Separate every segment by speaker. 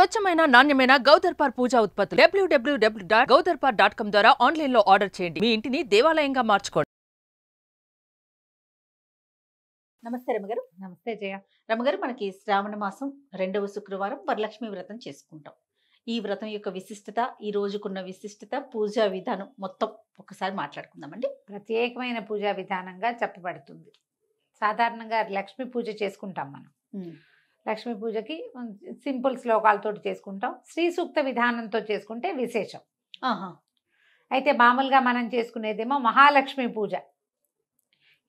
Speaker 1: స్వచ్ఛమైన నాణ్యమైన గౌదర్పార్ పూజా ఉత్పత్తులు www.gaudarpar.com ద్వారా ఆన్లైన్ లో ఆర్డర్ చేయండి. మీ ఇంటిని దేవాలయంగా మార్చుకోండి.
Speaker 2: నమస్తే రమగారు. నమస్తే జయ. రమగారు, మనకి శ్రావణ మాసం 2వ శుక్రవారం వరలక్ష్మి వ్రతం చేసుకుంటాం. ఈ వ్రతం యొక్క విశిష్టత, ఈ రోజుకున్న విశిష్టత, పూజా విధానం మొత్తం ఒకసారి మాట్లాడుకుందామండి.
Speaker 3: ప్రత్యేకమైన పూజా విధానంగా చెప్పబడుతుంది. సాధారణంగా లక్ష్మీ పూజ చేసుకుంటాం మనం. లక్ష్మీ పూజకి సింపుల్ శ్లోకాలతో చేసుకుంటాం. శ్రీ సూక్త విధానంతో చేసుకుంటే విశేషం. అయితే మామూలుగా మనం చేసుకునేదేమో మహాలక్ష్మి పూజ.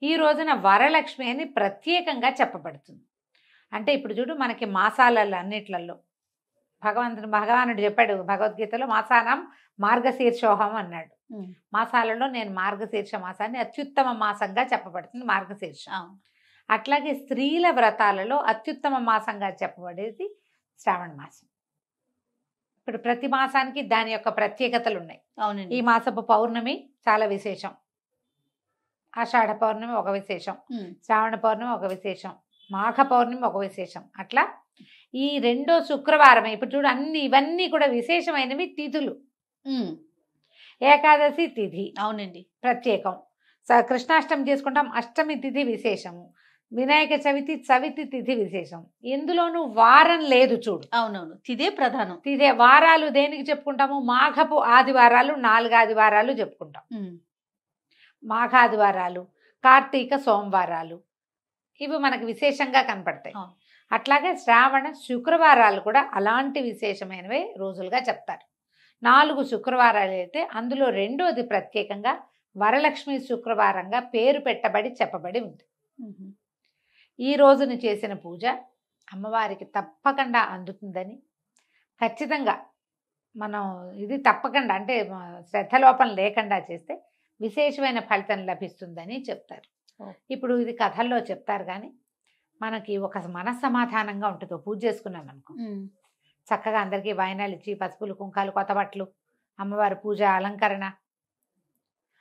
Speaker 3: ఈ రోజున వరలక్ష్మి అని ప్రత్యేకంగా అంటే ఇప్పుడు చూడు, మనకి మాసాలలో అన్నిట్లలో భగవానుడు చెప్పాడు భగవద్గీతలో, మాసానం మార్గశీర్షోహం అన్నాడు. మాసాలలో నేను మార్గశీర్ష మాసాన్ని అత్యుత్తమ మాసంగా చెప్పబడుతుంది మార్గశీర్షం. అట్లాగే స్త్రీల వ్రతాలలో అత్యుత్తమ మాసంగా చెప్పబడేది శ్రావణ మాసం. ఇప్పుడు ప్రతి మాసానికి దాని యొక్క ప్రత్యేకతలు ఉన్నాయి.
Speaker 2: అవునండి.
Speaker 3: ఈ మాసపు పౌర్ణమి చాలా విశేషం, ఆషాఢ పౌర్ణమి ఒక విశేషం, శ్రావణ పౌర్ణమి ఒక విశేషం, మాఘ పౌర్ణమి ఒక విశేషం. అట్లా ఈ 2వ శుక్రవారం ఇప్పుడు చూడు, ఇవన్నీ కూడా విశేషమైనవి తిథులు. ఏకాదశి తిథి
Speaker 2: అవునండి
Speaker 3: ప్రత్యేకం. కృష్ణాష్టమి చేసుకుంటాం, అష్టమి తిథి విశేషము. వినాయక చవితి తిథి విశేషం. ఎందులోనూ వారం లేదు చూడు.
Speaker 2: అవునవును, తిదే ప్రధానం.
Speaker 3: తిదే వారాలు దేనికి చెప్పుకుంటాము? మాఘపు ఆదివారాలు 4 ఆదివారాలు చెప్పుకుంటాం. మాఘాదివారాలు, కార్తీక సోమవారాలు, ఇవి మనకు విశేషంగా కనపడతాయి. అట్లాగే శ్రావణ శుక్రవారాలు కూడా అలాంటి విశేషమైనవే రోజులుగా చెప్తారు. 4 శుక్రవారాలు అయితే అందులో 2వది ప్రత్యేకంగా వరలక్ష్మి శుక్రవారంగా పేరు పెట్టబడి చెప్పబడి ఉంది. ఈ రోజున చేసిన పూజ అమ్మవారికి తప్పకుండా అందుతుందని, ఖచ్చితంగా మనం ఇది తప్పకుండా అంటే శ్రద్ధలోపం లేకుండా చేస్తే విశేషమైన ఫలితం లభిస్తుందని చెప్తారు. ఇప్పుడు ఇది కథల్లో చెప్తారు, కానీ మనకి ఒక మనస్సమాధానంగా ఉంటుంది. పూజ చేసుకున్నాం అనుకో, చక్కగా అందరికీ వాయినాలు ఇచ్చి పసుపులు కుంకాలు కొత్త బట్టలు, అమ్మవారి పూజ అలంకరణ,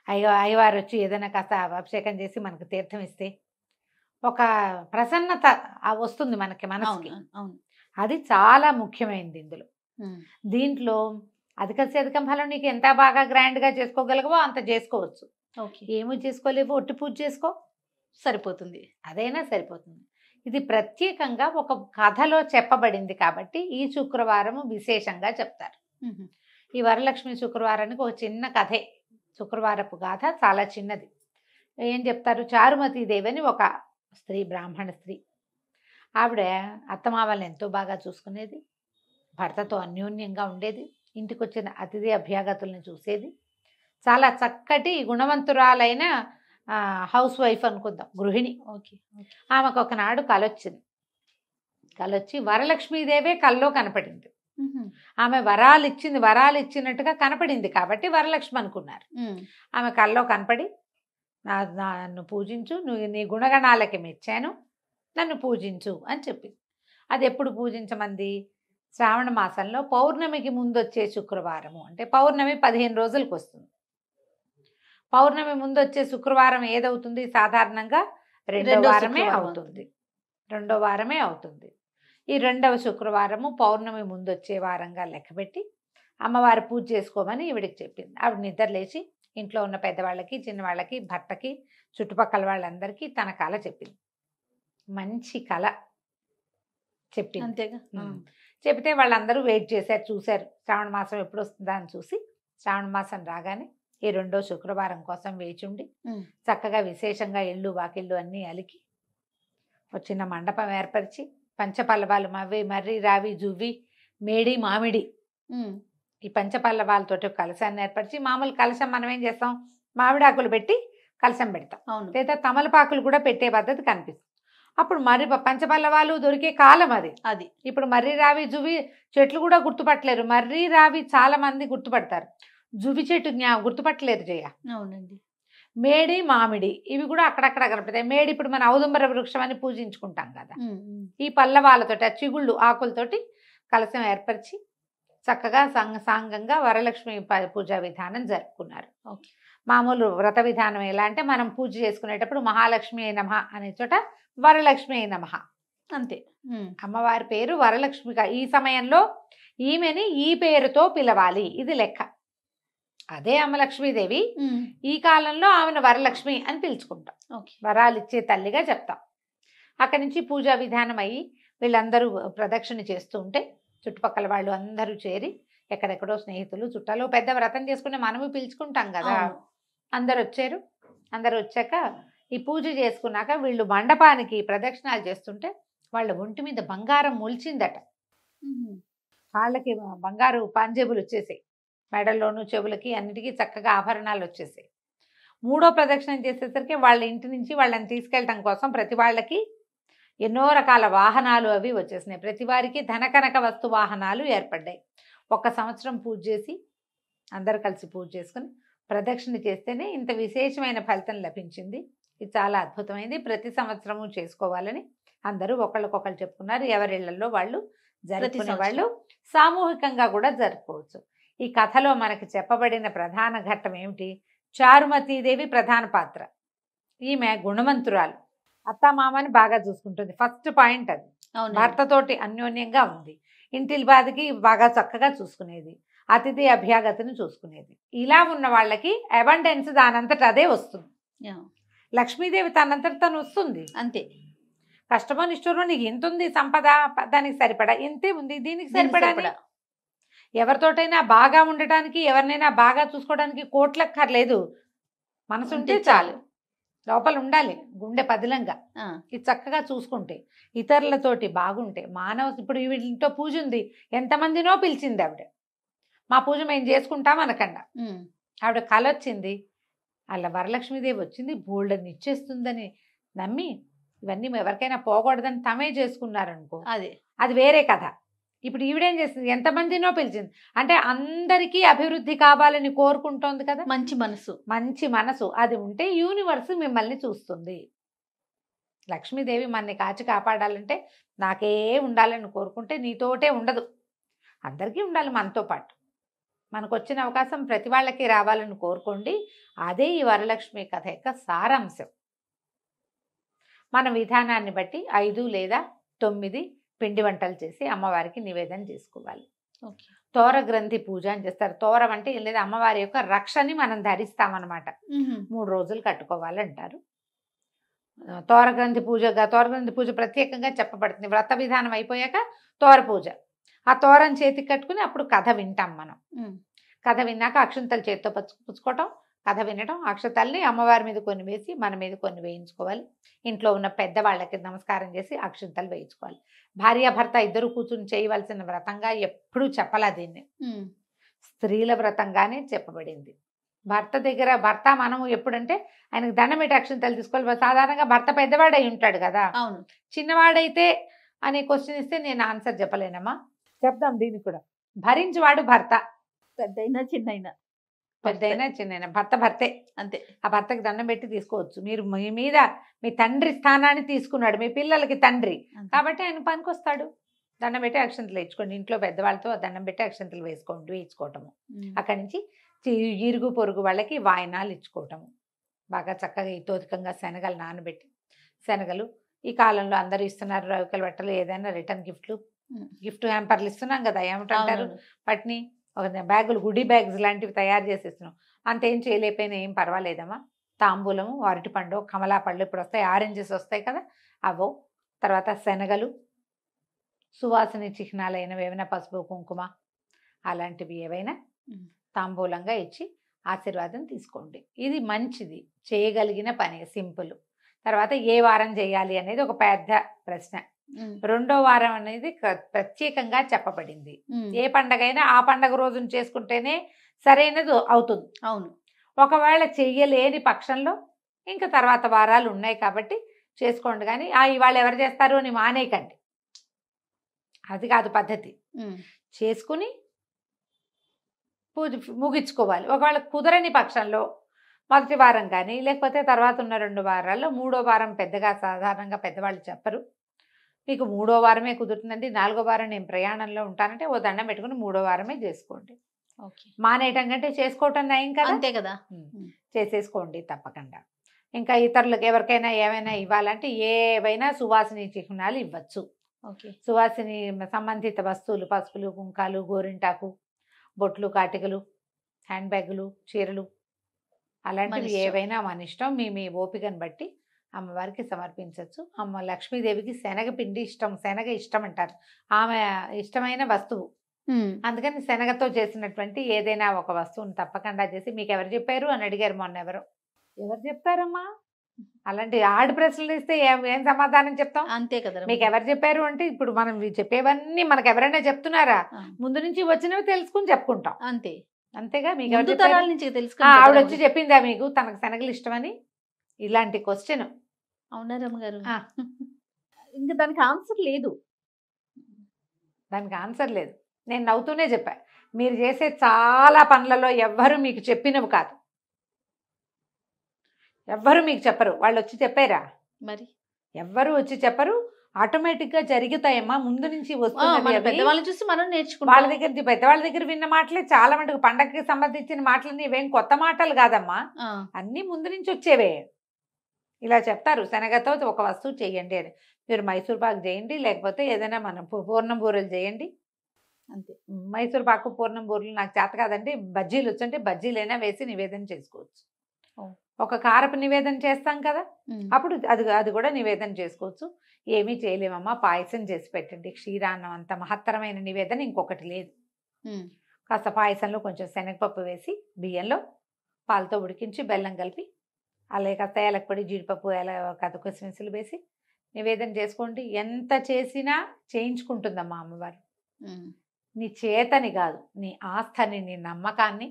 Speaker 3: అయ్యవారు వచ్చి ఏదైనా కాస్త అభిషేకం చేసి మనకు తీర్థం ఇస్తే ఒక ప్రసన్నత వస్తుంది మనకి మనసుకి. అది చాలా ముఖ్యమైనది ఇందులో. దీంట్లో అధికం ఫలం నీకు ఎంత బాగా గ్రాండ్గా చేసుకోగలగవో అంత చేసుకోవచ్చు. ఏమీ చేసుకోలేవు, ఒట్టి పూజ చేసుకో,
Speaker 2: సరిపోతుంది.
Speaker 3: అదైనా సరిపోతుంది. ఇది ప్రత్యేకంగా ఒక కథలో చెప్పబడింది కాబట్టి ఈ శుక్రవారం విశేషంగా చెప్తారు. ఈ వరలక్ష్మి శుక్రవారానికి ఒక చిన్న కథే, శుక్రవారపు గాథ చాలా చిన్నది. ఏం చెప్తారు? చారుమతి దేవి అని ఒక స్త్రీ, బ్రాహ్మణ స్త్రీ. ఆవిడ అత్తమామల్ని ఎంతో బాగా చూసుకునేది, భర్తతో అన్యోన్యంగా ఉండేది, ఇంటికి వచ్చిన అతిథి అభ్యాగతుల్ని చూసేది. చాలా చక్కటి గుణవంతురాలైన హౌస్ వైఫ్ అనుకుందాం, గృహిణి. ఆమెకు ఒకనాడు కలొచ్చి వరలక్ష్మీదేవే కల్లో కనపడింది. ఆమె వరాలు ఇచ్చినట్టుగా కనపడింది కాబట్టి వరలక్ష్మి అనుకున్నారు. ఆమె కల్లో కనపడి, నన్ను పూజించు, నీ గుణగణాలకి మెచ్చాను, నన్ను పూజించు అని చెప్పింది. అది ఎప్పుడు పూజించమంది? శ్రావణ మాసంలో పౌర్ణమికి ముందు వచ్చే శుక్రవారము. అంటే పౌర్ణమి 15 రోజులకు వస్తుంది. పౌర్ణమి ముందు వచ్చే శుక్రవారం ఏదవుతుంది? సాధారణంగా 2వ వారమే అవుతుంది. ఈ 2వ శుక్రవారము పౌర్ణమి ముందు వచ్చే వారంగా లెక్కబెట్టి అమ్మవారి పూజ చేసుకోమని ఈవిడికి చెప్పింది. ఆవిడ నిద్ర లేచి ఇంట్లో ఉన్న పెద్దవాళ్ళకి, చిన్నవాళ్ళకి, భర్తకి, చుట్టుపక్కల వాళ్ళందరికీ తన కళ చెప్పింది. మంచి కళ చెప్పింది.
Speaker 2: అంతేగా.
Speaker 3: చెప్తే వాళ్ళందరూ వెయిట్ చేశారు, చూశారు శ్రావణ మాసం ఎప్పుడు వస్తుందా అని. చూసి శ్రావణ మాసం రాగానే ఈ 2వ శుక్రవారం కోసం వేచుండి చక్కగా విశేషంగా ఇళ్ళు వాకిళ్ళు అన్నీ అలికి ఒక చిన్న మండపం ఏర్పరిచి పంచపల్లవాలు మర్రి, రావి, జువ్వి, మేడి, మామిడి, ఈ పంచపల్లవాలతోటి కలశాన్ని ఏర్పరిచి, మామూలు కలశం మనం ఏం చేస్తాం? మామిడాకులు పెట్టి కలశం పెడతాం, లేదా తమలపాకులు కూడా పెట్టే పద్ధతి కనిపిస్తుంది. అప్పుడు మర్రి పంచపల్లవాలు దొరికే కాలం అది. ఇప్పుడు మర్రి, రావి, జువ్వి చెట్లు కూడా గుర్తుపట్టలేరు. మర్రి, రావి చాలా మంది గుర్తుపడతారు, జువ్వి చెట్టు గుర్తుపట్టలేరు జయ.
Speaker 2: అవునండి.
Speaker 3: మేడి, మామిడి ఇవి కూడా అక్కడక్కడ కనపడతాయి. మేడి ఇప్పుడు మన ఔదుంబర వృక్షం అని పూజించుకుంటాం కదా. ఈ పల్లవాలతోటి, ఆ చిగుళ్ళు ఆకులతోటి కలశం ఏర్పరిచి చక్కగా సాంగంగా వరలక్ష్మి పూజా విధానం జరుపుకున్నారు. మామూలు వ్రత విధానం ఎలా అంటే, మనం పూజ చేసుకునేటప్పుడు మహాలక్ష్మి నమః అనే చోట వరలక్ష్మి నమః
Speaker 2: అంతే.
Speaker 3: అమ్మవారి పేరు వరలక్ష్మిగా ఈ సమయంలో ఈమెని ఈ పేరుతో పిలవాలి, ఇది లెక్క. అదే అమ్మ లక్ష్మీదేవి ఈ కాలంలో ఆమెను వరలక్ష్మి అని పిలుచుకుంటాం.
Speaker 2: ఓకే.
Speaker 3: వరాలు ఇచ్చే తల్లిగా చెప్తాం. అక్కడి నుంచి పూజా విధానం అయ్యి వీళ్ళందరూ ప్రదక్షిణ చేస్తూ ఉంటే చుట్టుపక్కల వాళ్ళు అందరూ చేరి, ఎక్కడెక్కడో స్నేహితులు చుట్టాలు పెద్ద వ్రతం చేసుకుని మనము పిలుచుకుంటాం కదా, అందరు వచ్చారు. అందరు వచ్చాక ఈ పూజ చేసుకున్నాక వీళ్ళు మండపానికి ప్రదక్షిణాలు చేస్తుంటే వాళ్ళ ఒంటి మీద బంగారం మొలిచిందట. వాళ్ళకి బంగారు పాంజేబులు వచ్చేసాయి, మెడల్లోనూ చెవులకి అన్నిటికీ చక్కగా ఆభరణాలు వచ్చేసాయి. మూడో ప్రదక్షిణం చేసేసరికి వాళ్ళ ఇంటి నుంచి వాళ్ళని తీసుకెళ్ళటం కోసం ప్రతి వాళ్ళకి ఎన్నో రకాల వాహనాలు అవి వచ్చేసినాయి. ప్రతి వారికి ధనకనక వస్తు వాహనాలు ఏర్పడ్డాయి. 1 సంవత్సరం పూజ చేసి అందరు కలిసి పూజ చేసుకుని ప్రదక్షిణ చేస్తేనే ఇంత విశేషమైన ఫలితం లభించింది. ఇది చాలా అద్భుతమైంది, ప్రతి సంవత్సరము చేసుకోవాలని అందరూ ఒకళ్ళకొకళ్ళు చెప్పుకున్నారు. ఎవరిళ్లలో వాళ్ళు జరుపుకునే వాళ్ళు సామూహికంగా కూడా జరుపుకోవచ్చు. ఈ కథలో మనకి చెప్పబడిన ప్రధాన ఘట్టం ఏమిటి? చారుమతీదేవి ప్రధాన పాత్ర. ఈమె గుణవంతురాలు, అత్తామామని బాగా చూసుకుంటుంది. ఫస్ట్ పాయింట్ అది. భర్తతోటి అన్యోన్యంగా ఉంది, ఇంటి బాధకి బాగా చక్కగా చూసుకునేది, అతిథి అభ్యాగతిని చూసుకునేది. ఇలా ఉన్న వాళ్ళకి అబండెన్స్ దానంతట అదే వస్తుంది. లక్ష్మీదేవి తనంతట తను వస్తుంది అంతే. కష్టమో నిష్ఠూరమో నీకు ఇంత ఉంది సంపద, దానికి సరిపడా ఇంతే ఉంది, దీనికి సరిపడా. ఎవరితోటైనా బాగా ఉండటానికి, ఎవరినైనా బాగా చూసుకోవడానికి కోట్లక్కర్లేదు, మనసుంటే చాలు. లోపల ఉండాలి గుండె పదిలంగా. ఇది చక్కగా చూసుకుంటే, ఇతరులతోటి బాగుంటే, మానవ ఇప్పుడు వీళ్ళతో పూజ ఉంది, ఎంతమందినో పిలిచింది ఆవిడ. మా పూజ మేము చేసుకుంటాం అనకుండా ఆవిడ కల వచ్చింది, అలా వరలక్ష్మీదేవి వచ్చింది, బోల్డని ఇచ్చేస్తుందని నమ్మి ఇవన్నీ ఎవరికైనా పోకూడదని తమే చేసుకున్నారనుకో, అది వేరే కథ. ఇప్పుడు ఈవిడేం చేసింది, ఎంతమందినో పిలిచింది అంటే అందరికీ అభివృద్ధి కావాలని కోరుకుంటోంది కదా. మంచి మనసు అది ఉంటే యూనివర్స్ మిమ్మల్ని చూస్తుంది. లక్ష్మీదేవి మనని కాచి కాపాడాలంటే నాకే ఉండాలని కోరుకుంటే నీతోటే ఉండదు, అందరికీ ఉండాలి మనతో పాటు. మనకు వచ్చిన అవకాశం ప్రతి వాళ్ళకి రావాలని కోరుకోండి. అదే ఈ వరలక్ష్మి కథ యొక్క సారాంశం. మన విధానాన్ని బట్టి 5 లేదా 9 పిండి వంటలు చేసి అమ్మవారికి నివేదన చేసుకోవాలి. తోర గ్రంథి పూజ అని చేస్తారు. తోరం అంటే ఏం లేదు, అమ్మవారి యొక్క రక్షని మనం ధరిస్తామన్నమాట. 3 రోజులు కట్టుకోవాలంటారు. తోర గ్రంథి పూజ ప్రత్యేకంగా చెప్పబడుతుంది. వ్రత విధానం అయిపోయాక తోర పూజ, ఆ తోరం చేతికి కట్టుకుని అప్పుడు కథ వింటాం మనం. కథ విన్నాక అక్షంతలు చేతితో పుచ్చుకోవటం, కథ వినటం, అక్షతల్ని అమ్మవారి మీద కొన్ని వేసి మన మీద కొన్ని వేయించుకోవాలి. ఇంట్లో ఉన్న పెద్దవాళ్ళకి నమస్కారం చేసి అక్షంతలు వేయించుకోవాలి. భార్యాభర్త ఇద్దరు కూర్చుని చేయవలసిన వ్రతంగా ఎప్పుడూ చెప్పలా దీన్ని, స్త్రీల వ్రతంగానే చెప్పబడింది. భర్త మనం ఎప్పుడంటే ఆయనకు దండం పెట్టి అక్షంతలు తీసుకోవాలి. సాధారణంగా భర్త పెద్దవాడై ఉంటాడు కదా, చిన్నవాడైతే అనే క్వశ్చన్ ఇస్తే నేను ఆన్సర్ చెప్పలేనమ్మా, చెప్దాం దీనికి కూడా. భరించేవాడు భర్త, పెద్దయినా చిన్నైనా భర్త భర్తే అంతే. ఆ భర్తకి దండం పెట్టి తీసుకోవచ్చు. మీరు మీ మీద మీ తండ్రి స్థానాన్ని తీసుకున్నాడు, మీ పిల్లలకి తండ్రి కాబట్టి ఆయన పనికొస్తాడు. దండం పెట్టి అక్షంతలు వేయించుకోండి. ఇంట్లో పెద్దవాళ్ళతో దండం పెట్టి అక్షంతలు వేయించుకోవటము. అక్కడి నుంచి ఇరుగు పొరుగు వాళ్ళకి వాయినాలు ఇచ్చుకోవటము. బాగా చక్కగా ఇతోధికంగా శనగలు నానబెట్టి, శనగలు ఈ కాలంలో అందరూ ఇస్తున్నారు, రవికల బట్టలు, ఏదైనా రిటర్న్ గిఫ్ట్ హ్యాంపర్లు ఇస్తున్నాం కదా, ఏమిటంటారు వాటిని, ఒక బ్యాగులు, గుడి బ్యాగ్స్ లాంటివి తయారు చేసి ఇస్తున్నాం. అంతేం చేయలేకపోయినా ఏం పర్వాలేదమ్మా. తాంబూలము, అరటిపండు, కమలా పళ్ళు ఇప్పుడు వస్తాయి, ఆరెంజెస్ వస్తాయి కదా అవో, తర్వాత శనగలు, సువాసన చిహ్నాలైనవి ఏమైనా పసుపు కుంకుమ అలాంటివి ఏవైనా తాంబూలంగా ఇచ్చి ఆశీర్వాదం తీసుకోండి. ఇది మంచిది, చేయగలిగిన పని, సింపుల్. తర్వాత ఏ వారం చేయాలి అనేది ఒక పెద్ద ప్రశ్న. 2వ వారం అనేది ప్రత్యేకంగా చెప్పబడింది. ఏ పండగైనా ఆ పండగ రోజున చేసుకుంటేనే సరైనది అవుతుంది. అవును, ఒకవేళ చెయ్యలేని పక్షంలో ఇంకా తర్వాత వారాలు ఉన్నాయి కాబట్టి చేసుకోండి. కానీ ఇవాళ ఎవరు చేస్తారు అని మానేయకండి, అది కాదు పద్ధతి. చేసుకుని పూజ ముగించుకోవాలి. ఒకవేళ కుదరని పక్షంలో మొదటి వారం కానీ, లేకపోతే తర్వాత ఉన్న 2 వారాల్లో 3వ వారం పెద్దగా సాధారణంగా పెద్దవాళ్ళు చెప్పరు. మీకు 3వ వారమే కుదురుతుందండి, 4వ వారం నేను ప్రయాణంలో ఉంటానంటే ఓ దండం పెట్టుకుని 3వ వారమే చేసుకోండి. మానేయటం కంటే చేసుకోవటం నయం కదా, అంతే కదా, చేసేసుకోండి తప్పకుండా. ఇంకా ఇతరులకు ఎవరికైనా ఏమైనా ఇవ్వాలంటే ఏవైనా సువాసిని చిహ్నాలు ఇవ్వచ్చు.
Speaker 2: ఓకే.
Speaker 3: సువాసిని సంబంధిత వస్తువులు పసుపులు, కుంకాలు, గోరింటాకు, బొట్లు, కాటికలు, హ్యాండ్ బ్యాగులు, చీరలు అలాంటివి ఏవైనా మన ఇష్టం. మీ ఓపికను బట్టి అమ్మవారికి సమర్పించవచ్చు. అమ్మ లక్ష్మీదేవికి శనగపిండి ఇష్టం, శనగ ఇష్టం అంటారు, ఆమె ఇష్టమైన వస్తువు. అందుకని శనగతో చేసినటువంటి ఏదైనా ఒక వస్తువుని తప్పకుండా చేసి, మీకు ఎవరు చెప్పారు అని అడిగారు మొన్న. ఎవరు చెప్తారమ్మా అలాంటి ఆడు ప్రశ్నలు ఇస్తే ఏం సమాధానం చెప్తాం?
Speaker 2: అంతే కదా.
Speaker 3: మీకు ఎవరు చెప్పారు అంటే ఇప్పుడు మనం చెప్పేవన్నీ మనకు ఎవరైనా చెప్తున్నారా? ముందు నుంచి వచ్చినవి తెలుసుకుని చెప్పుకుంటాం అంతే. అంతేగా. మీకు ఎవరు తరాల నుంచి ఆవిడ వచ్చి చెప్పిందా మీకు తనకు శనగలు ఇష్టమని? ఇలాంటి క్వశ్చన్.
Speaker 2: అవునా రమ్మగారు? ఇంకా దానికి ఆన్సర్ లేదు.
Speaker 3: దానికి ఆన్సర్ లేదు. నేను నవ్వుతూనే చెప్పా, మీరు చేసే చాలా పనులలో ఎవ్వరు మీకు చెప్పినవి కాదు, ఎవ్వరు మీకు చెప్పరు. వాళ్ళు వచ్చి చెప్పారా?
Speaker 2: మరి
Speaker 3: ఎవ్వరు వచ్చి చెప్పరు. ఆటోమేటిక్గా జరుగుతాయమ్మా, ముందు నుంచి వస్తుంది.
Speaker 2: పెద్దవాళ్ళని చూసి మనం నేర్చుకుంటాం.
Speaker 3: వాళ్ళ దగ్గర, పెద్దవాళ్ళ దగ్గర విన్న మాటలే చాలా మటుకు. పండగకి సంబంధించిన మాటలన్నీ ఇవేం కొత్త మాటలు కాదమ్మా, అన్నీ ముందు నుంచి వచ్చేవే. ఇలా చెప్తారు, శనగతో ఒక వస్తువు చేయండి అని. మీరు మైసూర్ పాకు చేయండి, లేకపోతే ఏదైనా మనం పూర్ణం బూరెలు చేయండి అంతే. మైసూర్ పాకు పూర్ణం బూరెలు నాకు చేత కాదండి, బజ్జీలు వచ్చంటే బజ్జీలైనా వేసి నివేదన చేసుకోవచ్చు. ఒక కారపు నివేదన చేస్తాం కదా, అప్పుడు అది కూడా నివేదన చేసుకోవచ్చు. ఏమీ చేయలేమమ్మా, పాయసం చేసి పెట్టండి. క్షీరాన్నం అంత మహత్తరమైన నివేదన ఇంకొకటి లేదు. కాస్త పాయసంలో కొంచెం శనగపప్పు వేసి, బియ్యంలో పాలతో ఉడికించి బెల్లం కలిపి, అలాగే కాస్త ఏలకపొడి, జీడిపప్పు, కిస్మిస్సులు వేసి నివేదన చేసుకోండి. ఎంత చేసినా చేయించుకుంటుందమ్మా అమ్మవారు. నీ చేతని కాదు, నీ ఆస్థని, నీ నమ్మకాన్ని,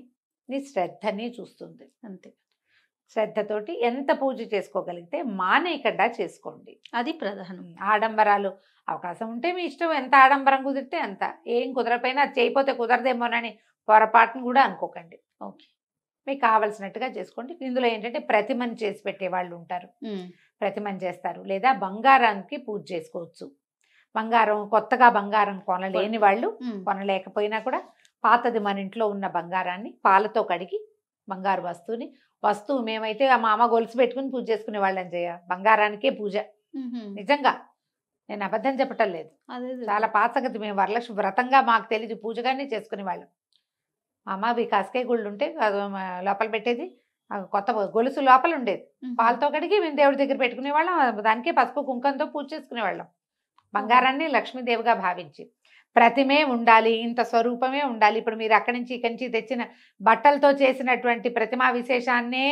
Speaker 3: నీ శ్రద్ధని చూస్తుంది అంతే. శ్రద్ధతోటి ఎంత పూజ చేసుకోగలిగితే మానేయకుండా చేసుకోండి, అది ప్రధానం. ఆడంబరాలు అవకాశం ఉంటే మీ ఇష్టం, ఎంత ఆడంబరం కుదిరితే అంత. ఏం కుదరపోయినా అది చేయకపోతే కుదరదేమోనని పొరపాటును కూడా అనుకోకండి. ఓకే, మీకు కావలసినట్టుగా చేసుకోండి. ఇందులో ఏంటంటే ప్రతిమని చేసి పెట్టే వాళ్ళు ఉంటారు, ప్రతిమని చేస్తారు. లేదా బంగారానికి పూజ చేసుకోవచ్చు. బంగారం, కొత్తగా బంగారం కొనలేని వాళ్ళు, కొనలేకపోయినా కూడా పాతది మన ఇంట్లో ఉన్న బంగారాన్ని పాలతో కడిగి బంగారు వస్తువు మేమైతే మా అమ్మ గొలుసు పెట్టుకుని పూజ చేసుకునే వాళ్ళని చేయ, బంగారానికే పూజ. నిజంగా నేను అబద్ధం చెప్పటం లేదు, చాలా పాత సంగతి. మేము వరలక్ష్మి వ్రతంగా మాకు తెలియదు, పూజగానే చేసుకునే వాళ్ళం. మా అమ్మ అవి కాస్కాయ గుళ్ళు ఉంటే లోపల పెట్టేది, కొత్త గొలుసు లోపల ఉండేది, పాలతో కడిగి మేము దేవుడి దగ్గర పెట్టుకునే వాళ్ళం. దానికే పసుపు కుంకంతో పూజ చేసుకునే వాళ్ళం. బంగారాన్ని లక్ష్మీదేవిగా భావించి ప్రతిమే ఉండాలి, ఇంత స్వరూపమే ఉండాలి. ఇప్పుడు మీరు అక్కడి నుంచి ఇక్కడి నుంచి తెచ్చిన బట్టలతో చేసినటువంటి ప్రతిమా విశేషాన్నే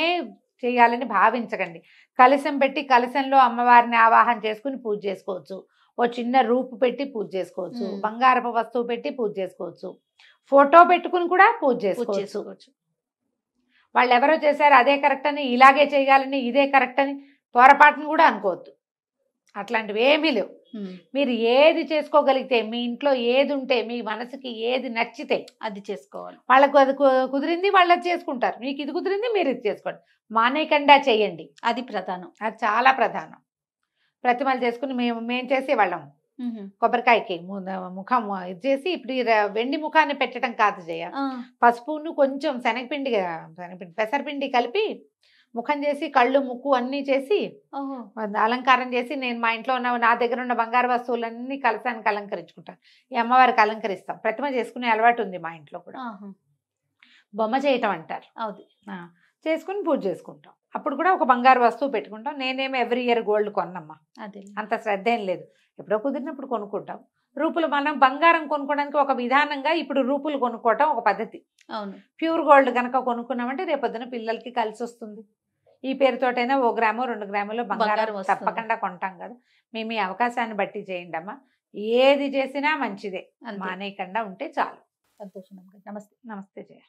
Speaker 3: చేయాలని భావించకండి. కలశం పెట్టి కలశంలో అమ్మవారిని ఆవాహన చేసుకుని పూజ చేసుకోవచ్చు. ఓ చిన్న రూపు పెట్టి పూజ చేసుకోవచ్చు, బంగారపు వస్తువు పెట్టి పూజ చేసుకోవచ్చు, ఫోటో పెట్టుకుని కూడా పూజ చేసుకోవచ్చు. వాళ్ళు ఎవరో చేశారు అదే కరెక్ట్ అని, ఇలాగే చేయాలని, ఇదే కరెక్ట్ అని పొరపాటును కూడా అనుకోవద్దు. అట్లాంటివి ఏమీ లేవు. మీరు ఏది చేసుకోగలిగితే, మీ ఇంట్లో ఏది ఉంటే, మీ మనసుకి ఏది నచ్చితే అది చేసుకోవాలి. వాళ్ళకు అది కుదిరింది వాళ్ళు అది చేసుకుంటారు, మీకు ఇది కుదిరింది మీరు ఇది చేసుకోండి. మానేయకుండా చేయండి, అది ప్రధానం, అది చాలా ప్రధానం. ప్రతిమలు చేసుకుని మేము చేసేవాళ్ళం. కొబ్బరికాయకి ముఖం ఇది చేసి, ఇప్పుడు వెండి ముఖాన్ని పెట్టడం కాదు జయ, పసుపును కొంచెం శనగపిండి పెసరపిండి కలిపి ముఖం చేసి, కళ్ళు ముక్కు అన్నీ చేసి అలంకారం చేసి, నేను మా ఇంట్లో ఉన్న నా దగ్గర ఉన్న బంగారు వస్తువులన్నీ కలశానికి అలంకరించుకుంటాను. ఈ అమ్మవారికి అలంకరిస్తాం. ప్రతిమ చేసుకునే అలవాటు ఉంది మా ఇంట్లో కూడా. బొమ్మ చేయటం అంటారు, అవుది, చేసుకుని పూజ చేసుకుంటాం. అప్పుడు కూడా ఒక బంగారు వస్తువు పెట్టుకుంటాం. నేనేమో ఎవ్రీ ఇయర్ గోల్డ్ కొన్నమ్మా, అదే అంత శ్రద్ధ ఏం లేదు. ఎప్పుడో కుదిరినప్పుడు కొనుక్కుంటాం. రూపులు మనం బంగారం కొనుక్కోవడానికి ఒక విధానంగా, ఇప్పుడు రూపులు కొనుక్కోవటం ఒక పద్ధతి. అవును, ప్యూర్ గోల్డ్ కనుక కొనుక్కున్నామంటే రేపొద్దున పిల్లలకి కలిసి వస్తుంది. ఈ పేరుతోటైనా 1 గ్రామో 2 గ్రాములో బంగారం తప్పకుండా కొంటాం కదా. మేము ఈ అవకాశాన్ని బట్టి చేయండి అమ్మా. ఏది చేసినా మంచిదే, మానేయకుండా ఉంటే చాలు. సంతోషం. నమస్తే. నమస్తే జయ.